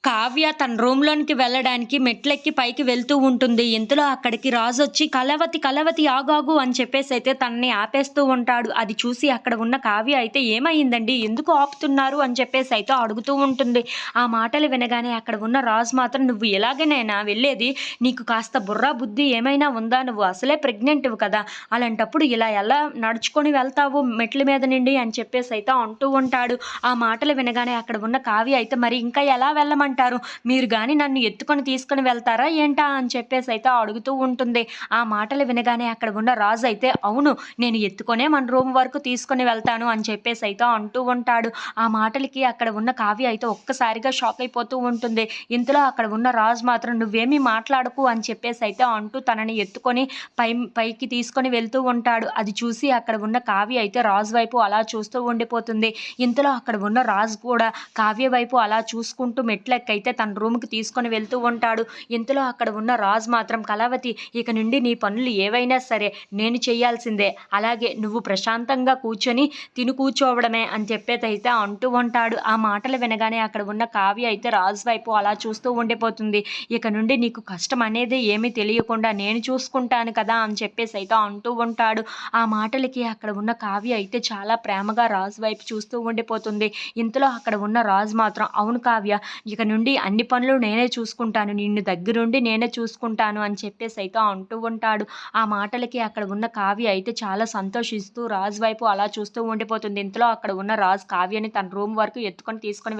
కావ్య తన రూమ్‌లోనికి వెళ్ళడానికి మెట్లెక్కి పైకి వెళ్తూ ఉంటుంది. ఇంతలో అక్కడికి రాజొచ్చి "కలవతి, కలవతి ఆగాగు" అని చెప్పేసైతే తనని ఆపేస్తూ ఉంటాడు. అది చూసి అక్కడ ఉన్న కావ్య అయితే "ఏమయిందండి? ఎందుకు ఆపుతున్నారు?" అని చెప్పేసైతే అడుగుతూ ఉంటుంది. ఆ మాటలు వినగానే అక్కడ ఉన్న రాజు మాత్రం "నువ్వు ఇలాగేనేనా వెళ్ళేది? నీకు కాస్త బుర్ర, బుద్ధి ఏమైనా ఉందా? నువ్వు అసలే ప్రెగ్నెంట్‌వి కదా! అలాంటప్పుడు ఇలా ఎలా నడుచుకొని వెళ్తావు మెట్ల మీద నుండి" అని చెప్పేసైతే అంటూ ఉంటాడు. ఆ మాటలు వినగానే అక్కడ ఉన్న కావ్య అయితే "మరి ఇంకా ఎలా వెళ్ళమంటారు? మీరు గాని నన్ను ఎత్తుకొని తీసుకొని వెళ్తారా ఏంటా?" అని చెప్పేసైతే అడుగుతూ ఉంటుంది. ఆ మాటలు వినగానే అక్కడ ఉన్న రాజు అయితే "అవును, నేను ఎత్తుకొనే మన రూమ్ వరకు తీసుకొని వెళ్తాను" అని చెప్పేసైతే అంటూ ఉంటాడు. ఆ మాటలకి అక్కడ ఉన్న కావ్య అయితే ఒక్కసారిగా షాక్ అయిపోతూ ఉంటుంది. ఇంతలో అక్కడ ఉన్న రాజు మాత్రం "నువ్వేమీ మాట్లాడకు" అని చెప్పేసైతే అంటూ తనని ఎత్తుకొని పైకి తీసుకొని వెళ్తూ ఉంటాడు. అది చూసి అక్కడ ఉన్న కావ్య అయితే రాజు వైపు అలా చూస్తూ ఉండిపోతుంది. ఇంతలో అక్కడ ఉన్న రాజు కూడా కావ్య వైపు అలా చూసుకుంటూ మెట్లెక్కైతే తన రూమ్‌కి తీసుకొని వెళ్తూ ఉంటాడు. ఇంతలో అక్కడ ఉన్న రాజు మాత్రం "కళావతి, ఇక నుండి నీ పనులు ఏవైనా సరే నేను చేయాల్సిందే. అలాగే నువ్వు ప్రశాంతంగా కూర్చొని తిని కూర్చోవడమే" అని చెప్పేసైతే అంటూ ఉంటాడు. ఆ మాటలు వినగానే అక్కడ ఉన్న కావ్య అయితే రాజు వైపు అలా చూస్తూ ఉండిపోతుంది. "ఇక నుండి నీకు కష్టం అనేది ఏమీ తెలియకుండా నేను చూసుకుంటాను కదా" అని చెప్పేసైతే అంటూ ఉంటాడు. ఆ మాటలకి అక్కడ ఉన్న కావ్య అయితే చాలా ప్రేమగా రాజు వైపు చూస్తూ ఉండిపోతుంది. ఇంతలో అక్కడ ఉన్న రాజు మాత్రం "అవును కావ్య, ఇక నుండి అన్ని పనులు నేనే చూసుకుంటాను. నిన్ను దగ్గరుండి నేనే చూసుకుంటాను" అని చెప్పేసైతే అంటూ ఉంటాడు. ఆ మాటలకి అక్కడ ఉన్న కావ్య అయితే చాలా సంతోషిస్తూ రాజు వైపు అలా చూస్తూ ఉండిపోతుంది. ఇంతలో అక్కడ ఉన్న రాజు కావ్యని తన రూమ్ వరకు ఎత్తుకొని తీసుకొని